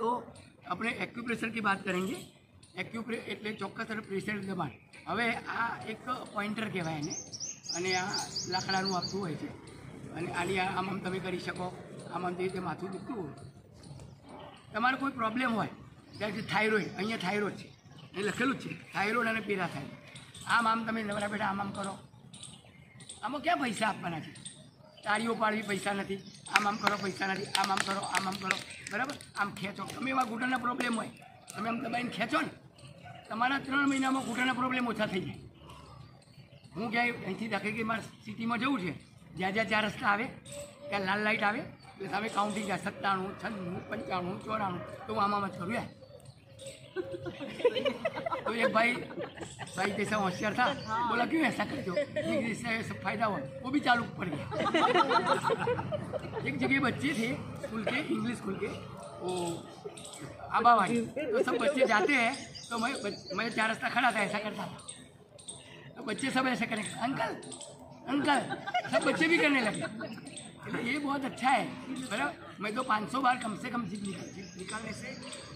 तो अपने एक्यूप्रेशर की बात करेंगे। એટલે ચોક્કસ પ્રેશર દબાણ। હવે આ એક પોઈન્ટર કહેવાય એને, અને આ લાકડાનું આપતું હોય છે, અને આની આમ આમ તમે કરી શકો, આમ આમ જે રીતે માથું દુખતું હોય, તમારો કોઈ પ્રોબ્લેમ હોય ત્યારે થાઇરોઇડ, અહીંયા થાઇરોઇડ છે એ લખેલું જ છે, થાઇરોઇડ અને પેરાથાઇરોઇડ, આમ આમ તમે નવરા બેઠા આમ આમ કરો, આમાં ક્યાં પૈસા આપવાના છે? તાળીઓ પાડવી પૈસા નથી, આમ આમ કરો પૈસા નથી, આમ આમ કરો, આમ આમ કરો, બરાબર? આમ ખેંચો, તમે એવા ઘૂંટણના પ્રોબ્લેમ હોય તમે આમ દબાઈને ખેંચો ને, તમારા 3 મહિનામાં ઘૂંટણના પ્રોબ્લેમ ઓછા થઈ જાય। હું ક્યાંય અહીંથી દાખલ કે મારે સિટીમાં જવું છે, જ્યાં જ્યાં 4 રસ્તા આવે ત્યાં લાલ લાઇટ આવે એટલે સામે કાઉન્ટિંગ જાય 97, 96, 95, 94, તો હું આમાં જ કરું યાર। तो एक भाई जैसा होशियार था, बोला क्यों ऐसा करते हो, इससे फायदा हुआ, वो भी चालू पड़ गया। एक जगह बच्चे थे स्कूल के, इंग्लिश स्कूल के, वो आबावाड़ी, तो सब बच्चे जाते हैं तो मैं 4 रास्ता खड़ा था, ऐसा करता था, तो बच्चे सब ऐसे करेंगे, अंकल अंकल, सब बच्चे भी करने लगे। ये बहुत अच्छा है, बराबर? मैं तो 500 बार कम से कम निकालने से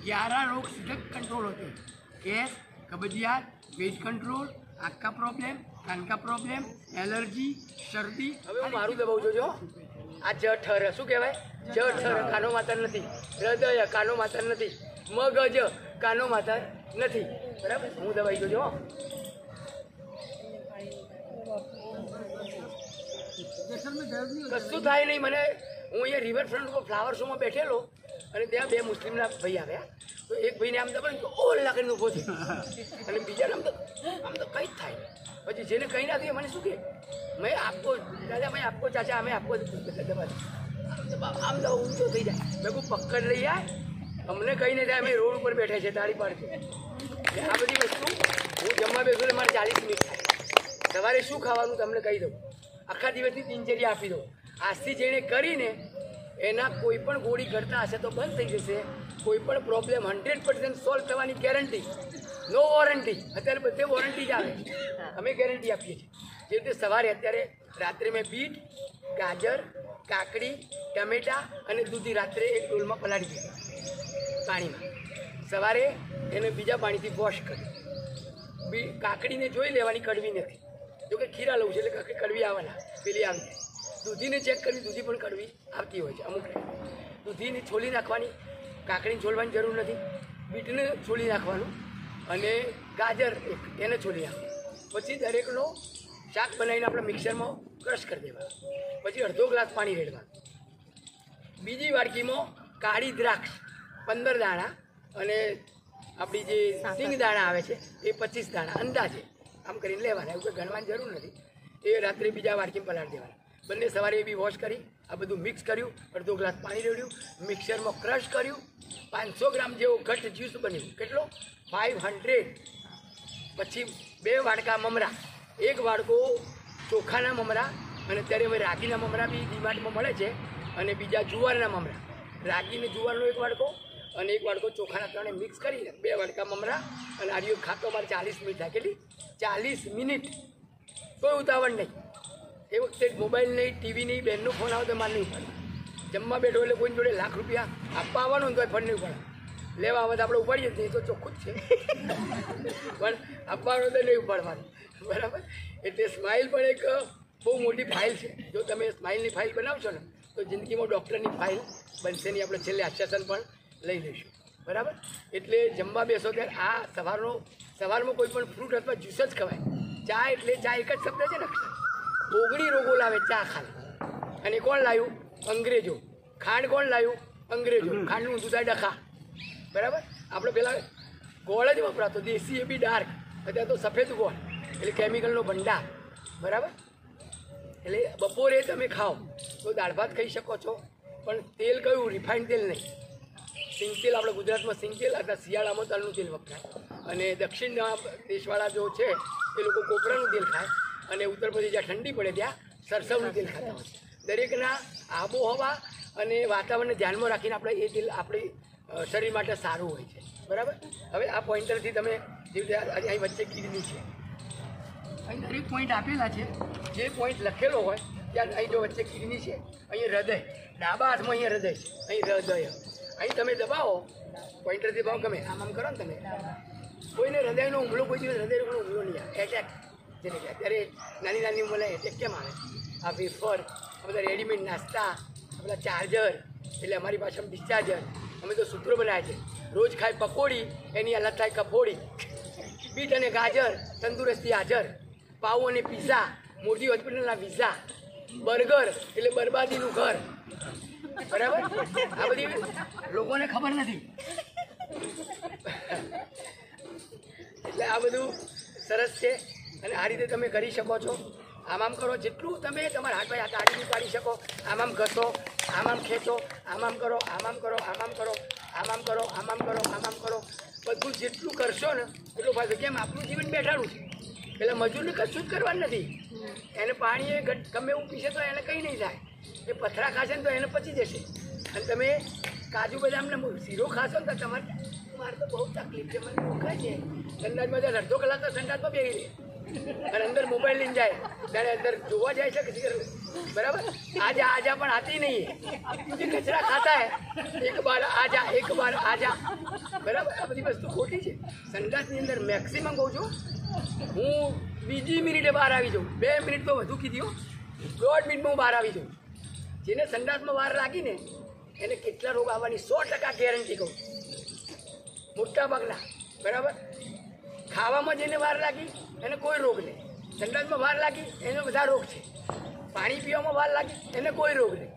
11 रोग सीधे कंट्रोल होते हैं। गैस, कब्जियत, वेट कंट्रोल, आँख का प्रॉब्लम, कान का प्रॉब्लम, एलर्जी, शर्दी। હવે હું મારું દબાવું જોજો, આ જઠર શું કહેવાય? જઠર કાનો માતર નથી, હૃદય કાનો માતર નથી, મગજ કાનો માતર નથી, બરાબર? હું દબાઈ જોજો। કશું થાય નહીં મને। હું અહીંયા રિવરફ્રન્ટ ઉપર ફ્લાવર શોમાં બેઠેલો અને ત્યાં 2 મુસ્લિમના ભાઈ આવ્યા, તો એક ભાઈને આમ દબાણ તો ઓલા કરીને ઊભો થયો, અને બીજાને આમ તો કંઈ જ થાય નહીં। પછી જેને કંઈ ના થયું મને શું કહે, મેં આપકો દાદા ભાઈ આપકો ચાચા અમે આપકો દબા આમ દવા ઊંચો થઈ જાય। મેં કોઈ પકડ લઈ જાય, અમને કંઈ નહીં થાય, અમે રોડ ઉપર બેઠા છે તાળી પાડશે। આ બધી વસ્તુ હું જમવા બેસું એટલે મારે 40 મિનિટ થાય। સવારે શું ખાવાનું તમને કહી દઉં, આખા દિવસની દિનચર્યા આપી દો। આજથી જેણે કરીને એના કોઈ પણ ગોળી કરતા હશે તો બંધ થઈ જશે, કોઈ પણ પ્રોબ્લેમ 100% સોલ્વ થવાની ગેરંટી, નો વોરંટી। અત્યારે બધે વોરંટી જ આવે, અમે ગેરંટી આપીએ છીએ। જે રીતે સવારે અત્યારે રાત્રે મેં બીટ, ગાજર, કાકડી, ટમેટા અને દૂધી રાત્રે એક ડોલમાં પલાળી દીધી પાણીમાં, સવારે એને બીજા પાણીથી વોશ કરી। કાકડીને જોઈ લેવાની, કડવી નથી, જોકે ખીરા લઉં છે એટલે કડવી આવવાના, પેલી આવી જાય। દૂધીને ચેક કરી, દૂધી પણ કડવી આવતી હોય છે અમુક। દૂધીને છોલી નાખવાની, કાકડીને છોલવાની જરૂર નથી, બીટને છોલી નાખવાનું, અને ગાજર એને છોલી નાખવાનું। પછી દરેકનો શાક બનાવીને આપણે મિક્સરમાં ક્રશ કરી દેવાનું, પછી અડધો ગ્લાસ પાણી રેડવાનું। બીજી વાડકીમાં કાળી દ્રાક્ષ 15 દાણા, અને આપણી જે સિંગ દાણા આવે છે એ 25 દાણા અંદાજે આમ કરીને લેવાના, એવું કંઈ ગણવાની જરૂર નથી। એ રાત્રે બીજા વાડકીમાં પલાળી દેવાના। બંને સવારે એ બી વોશ કરી, આ બધું મિક્સ કર્યું, અડધો ગ્લાસ પાણી રેડ્યું, મિક્સરમાં ક્રશ કર્યું, 500 ગ્રામ જેવો ઘટ જ્યુસ બન્યું, કેટલો? 500। પછી 2 વાડકા મમરા, 1 વાડકો ચોખાના મમરા, અને અત્યારે હવે રાગીના મમરા બી ડીમાર્ટમાં મળે છે, અને બીજા જુવારના મમરા, રાગીને જુવારનો 1 વાડકો અને 1 વાડકો ચોખાના, ત્રણે મિક્સ કરીને 2 વાડકા મમરા, અને આર્યો ખાતો મારે 40 મિનિટ થાય। કેટલી? 40 મિનિટ, કોઈ ઉતાવળ નહીં। એ વખતે મોબાઈલ નહીં, ટીવી નહીં, બહેનનો ફોન આવે તો મારે નહીં ઉપાડે, જમવા બેઠો એટલે કોઈને જોડે લાખ રૂપિયા આપવા આવવાનું તો ફંડ નહીં ઉપાડે, લેવા આવે તો આપણે ઉપાડીએ જ નહીં, તો ચોખ્ખું જ છે, પણ આપવાનું તો નહીં ઉપાડવાનું, બરાબર? એટલે સ્માઇલ પણ એક બહુ મોટી ફાઇલ છે। જો તમે સ્માઇલની ફાઇલ બનાવશો ને તો જિંદગીમાં ડૉક્ટરની ફાઇલ બનશે નહીં, આપણે છેલ્લે આશ્વાસન પણ લઈ લઈશું, બરાબર? એટલે જમવા બેસો ત્યારે આ સવારમાં કોઈ પણ ફ્રૂટ અથવા જ્યુસ જ ખવાય। ચા એટલે ચા એક જ શબ્દ છે ને, અક્ષર 19 રોગો લાવે ચા ખાલી, અને કોણ લાવ્યું? અંગ્રેજો। ખાંડ કોણ લાવ્યું? અંગ્રેજો। ખાંડનું ઊંધું થાય ડખા, બરાબર? આપણે પહેલાં ગોળ જ વપરાતો, દેશી, એ બી ડાર્ક, અત્યારે તો સફેદ ગોળ, એટલે કેમિકલનો ભંડાર, બરાબર? એટલે બપોરે તમે ખાઓ તો દાળ ભાત ખાઈ શકો છો, પણ તેલ કયું? રિફાઇન્ડ તેલ નહીં, સિંગ તેલ। આપણે ગુજરાતમાં સિંગ તેલ અથવા શિયાળામાં તલનું તેલ વપરાય, અને દક્ષિણના દેશવાળા જો છે એ લોકો કોપરાનું તેલ ખાય, અને ઉત્તર પ્રદેશ જ્યાં ઠંડી પડે ત્યાં સરસવનું તેલ ખાતા હોય છે। દરેકના આબોહવા અને વાતાવરણને ધ્યાનમાં રાખીને આપણે એ તેલ આપણી શરીર માટે સારું હોય છે, બરાબર? હવે આ પોઈન્ટરથી તમે જે રીતે અહીં વચ્ચે કિડની છે, અહીં દરેક પોઈન્ટ આપેલા છે, જે પોઈન્ટ લખેલો હોય ત્યાં અહીં જો વચ્ચે કિડની છે, અહીં હૃદય, ડાબા હાથમાં અહીંયા હૃદય છે, અહીં હૃદય, અહીં તમે દબાવો પોઈન્ટરથી ભાવ ગમે આમ કરો ને તમે કોઈને હૃદયનો હુમલો કોઈ દિવસ હૃદયનો હુમલો નહીં આવે એટેક જેને કે અત્યારે નાની નાની ઉંમરે એટેક કેમ આવે આ વેફર આ બધા રેડીમેડ નાસ્તા આ બધા ચાર્જર એટલે અમારી પાસે ડિસ્ચાર્જર અમે તો સૂત્રો બનાવ્યા છે રોજ ખાય પકોડી એની હાલત થાય કફોડી બીટ અને ગાજર તંદુરસ્તી હાજર પાઉં અને પીઝા મોટી હોસ્પિટલના વિઝા બર્ગર એટલે બરબાદીનું ઘર બરાબર આ બધી લોકોને ખબર નથી એટલે આ બધું સરસ છે અને આ રીતે તમે કરી શકો છો આમ કરો જેટલું તમે તમારા હાથ ભાઈ આડી પાડી શકો આમ ઘસો આમ ખેંચો આમ કરો આમ કરો આમ કરો આમ કરો આમ કરો આમ કરો બધું જેટલું કરશો ને એટલું ફાયદો કેમ આપણું જીવન બેઠાડું છે એટલે મજૂરને કશું જ કરવાનું નથી એને પાણી એ ગમે એવું પીશે તો એને કંઈ નહીં થાય એ પથરા ખાશે ને તો એને પચી જશે અને તમે કાજુ બદામને શીરો ખાશો ને તો તમારે મારે તો બહુ તકલીફ છે મને દુખાય છે સંડાસમાં જાય અડધો કલાક તો સંડાસમાં બેસી રહે અને અંદર મોબાઈલ લઈને જાય ત્યારે અંદર જોવા જાય છે કે બરાબર આજા પણ આતી નહીં ये कचरा खाता है एक बार आजा બરાબર આ બધી વસ્તુ ખોટી છે સંડાસની અંદર મેક્સિમમ કહું છું હું બીજી મિનિટે બહાર આવી જાઉં 2 મિનિટ તો વધુ કીધી 1.5 મિનિટમાં હું બહાર આવી જાઉં જેને સંડાસમાં વાર લાગીને એને કેટલા રોગ આવવાની 100% ગેરંટી કહું મોટા ભાગના બરાબર ખાવામાં જેને વાર લાગી એને કોઈ રોગ નહીં સંડાસમાં વાર લાગી એને બધા રોગ છે પાણી પીવામાં વાર લાગી એને કોઈ રોગ નહીં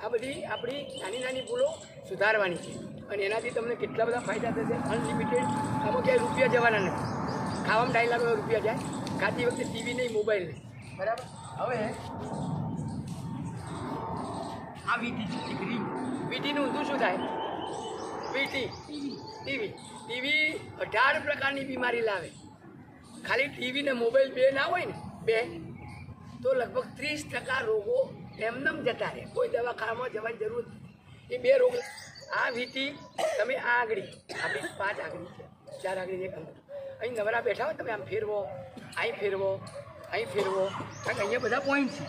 આ બધી આપણી નાની નાની ભૂલો સુધારવાની છે અને એનાથી તમને કેટલા બધા ફાયદા થશે અનલિમિટેડ આમાં ક્યાંય રૂપિયા જવાના નથી ખાવામાં 2.5 લાખ રૂપિયા જાય ખાતી વખતે ટીવી નહીં મોબાઈલ નહીં બરાબર હવે આ વીટી છે ગ્રીન વીટીનું ઊંધું શું થાય ટીવી 18 પ્રકારની બીમારી લાવે ખાલી ટીવી ને મોબાઈલ બે ના હોય ને બે તો લગભગ 30% રોગો એમનેમ જતા રહે કોઈ દવાખાનામાં જવાની જરૂર નથી એ બે રોગ આ વીટી તમે આ આંગળી આપણી 5 આંગળી છે 4 આંગળી એક અંગૂઠો અહીં નવરા બેઠા હોય તમે આમ ફેરવો અહીં ફેરવો કારણ કે અહીંયા બધા પોઈન્ટ છે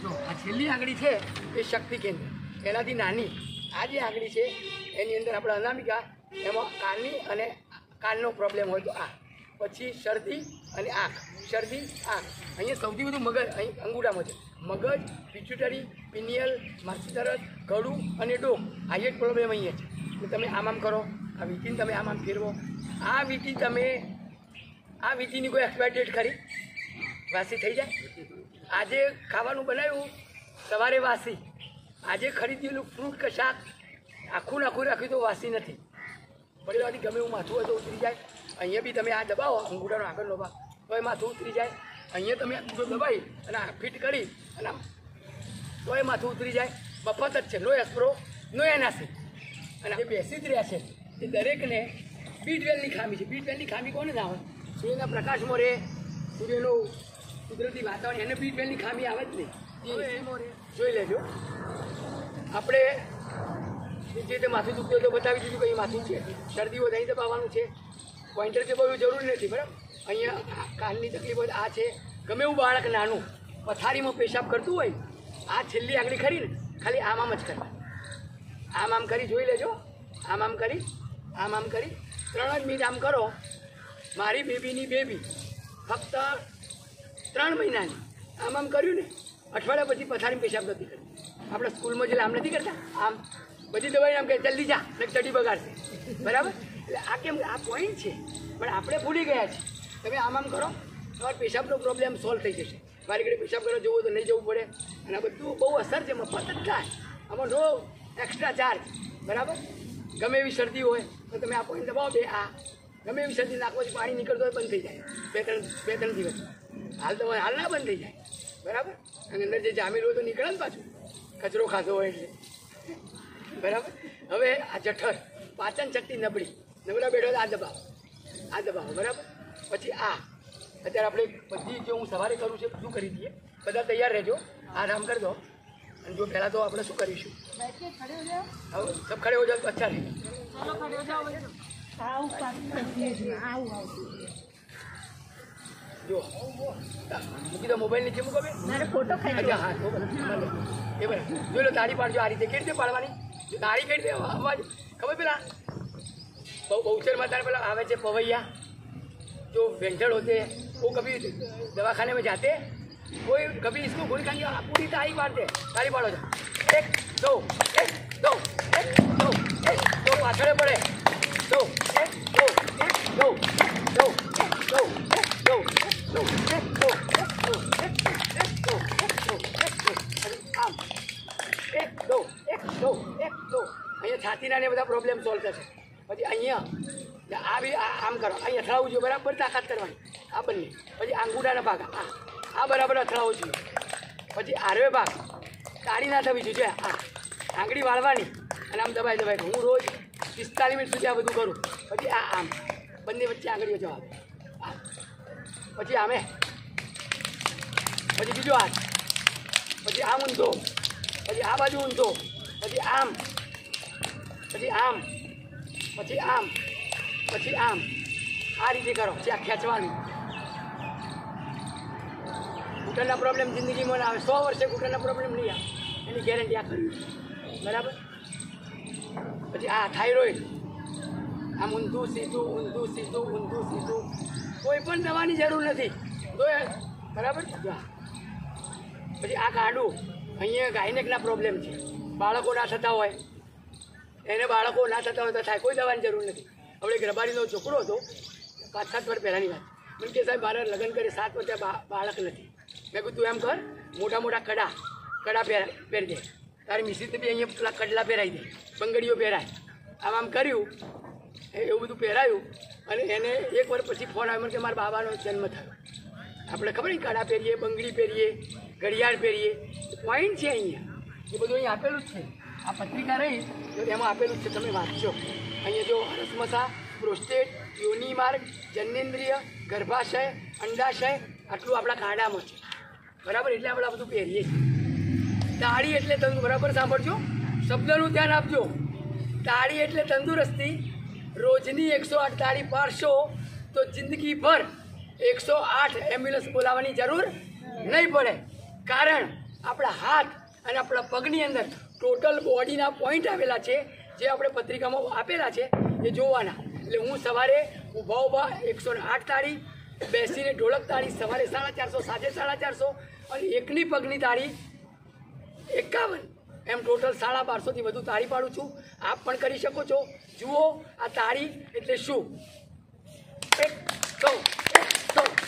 જો આ છેલ્લી આંગળી છે એ શક્તિ કેન્દ્ર એનાથી નાની આ જે આંગળી છે એની અંદર આપણે અનામિકા એમાં કાનનો પ્રોબ્લેમ હોય તો આ પછી શરદી અને આંખ અહીંયા સૌથી વધુ મગજ અહીં અંગૂઠામાં છે મગજ પિટ્યુટરી પિનિયલ માસ્ટરસ ગળું અને ડોક હાઈએસ્ટ પ્રોબ્લેમ અહીંયા છે તો તમે આમ કરો આ વીટીને તમે આમ ફેરવો આ વીટીની કોઈ એક્સપાયર ડેટ ખરી વાસી થઈ જાય આજે ખાવાનું બનાવ્યું સવારે વાસી આજે ખરીદેલું ફ્રૂટ કે શાક આખું રાખ્યું તો વાસી નથી પડેલાથી ગમે એવું માથું હોય તો ઉતરી જાય અહીંયા બી તમે આ દબાવો અંગૂઠાનો આગળનો ભાગ તો એ માથું ઉતરી જાય અહીંયા તમે અંગૂઠો દબાવી અને આ ફિટ કરી અને આમ તો એ માથું ઉતરી જાય મફત જ છે નો એસ્પ્રો નો એનાસી અને જે બેસી જ રહ્યા છે એ દરેકને B12ની ખામી છે B12ની ખામી કોને ના હોય સૂર્યના પ્રકાશમાં રહે સૂર્યનું કુદરતી વાતાવરણ એને B12ની ખામી આવે જ નહીં જોઈ લેજો આપણે જે રીતે માથું દુખતું તો બતાવી દીધું કે અહીં માથું છે શરદી હોય અહીં દબાવવાનું છે પોઈન્ટર દબાવવું જરૂરી નથી બરાબર અહીંયા કાનની તકલીફ હોય આ છે ગમે એવું બાળક નાનું પથારીમાં પેશાબ કરતું હોય આ છેલ્લી આંગળી ખરી ને ખાલી આમ જ કરવા આમ કરી જોઈ લેજો આમ કરી 3 જ મિનિટ આમ કરો મારી બેબીની બેબી ફક્ત 3 મહિનાની આમ કર્યું ને અઠવાડિયા પછી પથારી પેશાબ નથી કરી આપણે સ્કૂલમાં જે આમ નથી કરતા આમ બધી દવાઈ આમ કે જલ્દી જા ને ચડી બગાડશે બરાબર એટલે આ કેમ આ પોઈન્ટ છે પણ આપણે ભૂલી ગયા છીએ તમે આમ કરો તમારો પેશાબનો પ્રોબ્લેમ સોલ્વ થઈ જશે વારી ઘડી પેશાબ કરવા જવું તો નહીં જવું પડે અને આ બધું બહુ અસર છે મફત જ થાય આમાં નો એક્સ્ટ્રા ચાર્જ બરાબર ગમે એવી શરદી હોય તો તમે આ પોઈન્ટ દબાવો બે આ ગમે એવી શરદી નાખવાથી પાણી નીકળતો હોય બંધ થઈ જાય બે ત્રણ દિવસ હાલ ના બંધ થઈ જાય બરાબર અને અંદર જે જામેલું હોય તો નીકળે ને પાછું કચરો ખાધો હોય એટલે બરાબર હવે આ જઠર પાચન શક્તિ નબળા બેઠો આ દબાવો બરાબર પછી આ અત્યારે આપણે બધી જે હું સવારે કરું છું બધું કરી દઈએ બધા તૈયાર રહેજો આરામ કરી દો અને જો પહેલાં તો આપણે શું કરીશું હવે સબ ખડે હો જાઓ તો અચ્છા રહે જો મૂકી દો મોબાઈલ નીચે મૂકો ફોટો અચ્છા હા એ બરાબર જોઈ લો તાળી પાડજો આ રીતે કેવી રીતે પાડવાની તાળી કેવી રીતે અવાજ ખબર પેલા बहुचर में तारे आवे छे पवैया जो वेंटल होते हैं वो कभी दवाखाने में जाते कोई कभी इसको गोली खाएंगे पूरी ताली मारते ताली मारो जा 1 2 1 2 1 2 1 2 पाछड़े पड़े 2 1 2 1 2 2 2 2 2 આમ 1 2 1 2 1 2 અહીંયા છાતીના ને બધા પ્રોબ્લેમ સોલ્વ થશે પછી અહીંયા આ બી આમ કરો અહીં અથડાવવું જોઈએ બરાબર તાકાત કરવાની આ બંને પછી આંગૂઠાના ભાગ આ બરાબર અથડાવવું જોઈએ પછી આરવે ભાગ તાળી ના થવી જોઈએ આ આંગળી વાળવાની અને આમ દબાઈ દબાઈ હું રોજ 45 મિનિટ સુધી આ બધું કરું પછી આ આમ બંને વચ્ચે આંગળીઓ જવા પછી આમે પછી બીજો હાથ પછી આમ ઊંધો પછી આ બાજુ ઊંધો પછી આમ પછી આમ પછી આમ પછી આમ આ રીતે કરો ત્યાં ખેંચવાનું ઘૂંટણના પ્રોબ્લેમ જિંદગીમાં ના આવે 100 વર્ષે ઘૂંટણના પ્રોબ્લેમ નહીં આવે એની ગેરંટી આ કરી બરાબર પછી આ થાઇરોઇડ આમ ઊંધું સીધું ઊંધું સીધું ઊંધું સીધું કોઈ પણ દવાની જરૂર નથી તો બરાબર પછી આ કાંડું અહીંયા ગાયનેકના પ્રોબ્લેમ છે બાળકો ના થતા હોય એને બાળકો ના થતા હોય તો થાય કોઈ દવાની જરૂર નથી હવે એક રબારીનો છોકરો હતો 5-7 વર્ષ પહેલાંની વાત મને કે સાહેબ મારે લગ્ન કરી 7 વર્ષે બાળક નથી મેં કીધું તું એમ કર મોટા મોટા કડા પહેરી દે તારી મિસીને બી અહીંયા પેલા કડલા પહેરાવી દે બંગડીઓ પહેરાય આમ કર્યું એવું બધું પહેરાયું અને એને 1 વર્ષ પછી ફોન આવ્યો કે મારા બાબાનો જન્મ થયો આપણે ખબર નહીં કડા પહેરીએ બંગડી પહેરીએ ઘડિયાળ પહેરીએ પોઈન્ટ છે અહીંયા એ બધું અહીં આપેલું જ છે આ પત્રિકા રહી તો એમાં આપેલું જ છે તમે વાંચજો અહીંયા જો હરસમસા પ્રોસ્ટેટ યોની માર્ગ જનનેન્દ્રિય ગર્ભાશય અંડાશય આટલું આપણા કાંડામાં છે બરાબર એટલે આપણે આ બધું પહેરીએ છીએ તાળી એટલે તમે બરાબર સાંભળજો શબ્દનું ધ્યાન આપજો તાળી એટલે તંદુરસ્તી રોજની 108 તાળી પાડશો તો જિંદગીભર 108 એમ્બ્યુલન્સ બોલાવવાની જરૂર નહીં પડે કારણ આપણા હાથ અને આપણા પગની અંદર ટોટલ બોડીના પોઈન્ટ આવેલા છે જે આપણે પત્રિકામાં આપેલા છે એ જોવાના એટલે હું સવારે ઊભા 108 તાળી બેસીને ઢોલક તાળી સવારે 450 સાંજે 450 અને એકની પગની તાળી 51 એમ ટોટલ 1250થી વધુ તાળી પાડું છું આપ પણ કરી શકો છો જુઓ આ તાળી એટલે શું 1 2 1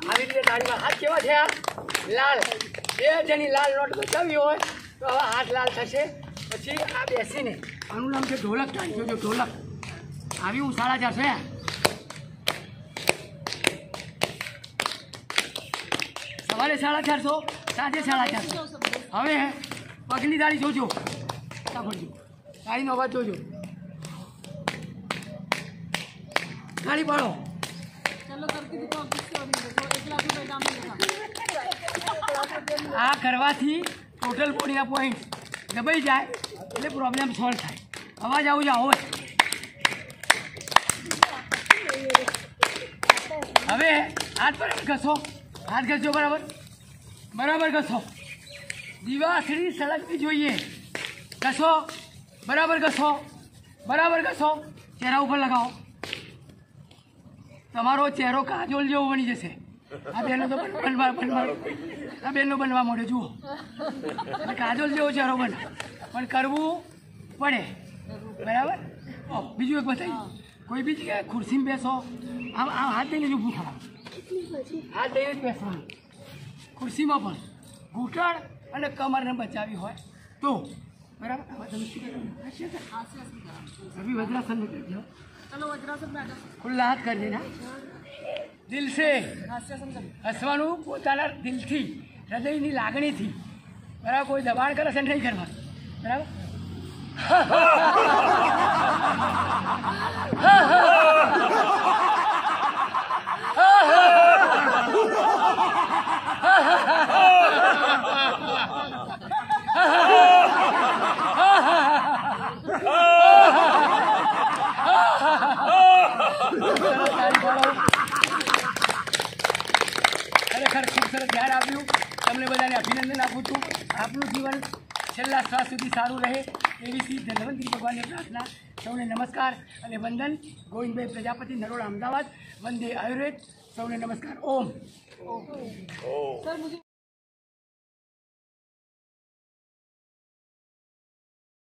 આવી રીતે તાળીમાં હાથ કેવા થયા લાલ 2 જણી લાલ નોટ બચાવી હોય તો હવે હાથ લાલ થશે પછી આ બેસીને આનું નામ છે ઢોલક તાળી જોજો ઢોલક આવી હું 450 સવારે 450 સાંજે 450 હવે પગની તાળી જોજો સાંભળજો તાળીનો અવાજ જોજો તાળી પાડો આ કરવાથી ટોટલ બોડીના પોઈન્ટ દબાઈ જાય એટલે પ્રોબ્લેમ સોલ્વ થાય અવાજ આવું જ આવો હવે હાથ પર ઘસો હાથ ઘસજો બરાબર ઘસો દિવાસળી સળગવી જોઈએ ઘસો બરાબર ઘસો ચહેરા ઉપર લગાવો તમારો ચહેરો કાજોલ જેવો બની જશે આ બેનો તો આ બેનનો બનવા માંડ્યો જુઓ કાજોલ જેવો ચહેરો બને પણ કરવું પડે બરાબર બીજું એક બતાવી કોઈ બી જગ્યાએ ખુરશીમાં બેસો આમ હાથ દઈને જ ઊભું થવાનું હાથ દઈને જ બેસવાનું ખુરશીમાં પણ ઘૂંટણ અને કમરને બચાવી હોય તો બરાબર अभी वज्रासन में कर दिया चलो वज्रासन में खुला हाथ कर देना दिल से હસવાનું પોતાના દિલથી હૃદયની લાગણીથી બરાબર કોઈ દબાણ કરે છે નહીં કરવાનું બરાબર ખરેખર ખૂબ સરસ ધ્યાન આપ્યું. તમને બધાને અભિનંદન આપું છું. આપનું જીવન છેલ્લા શ્વાસ સુધી સારું રહે એવી શ્રી ધન્વંતરી ભગવાનની પ્રાર્થના. સૌને નમસ્કાર અને વંદન. ગોવિંદભાઈ પ્રજાપતિ, નરોડા, અમદાવાદ. વંદે આયુર્વેદ. સૌને નમસ્કાર. ઓમ.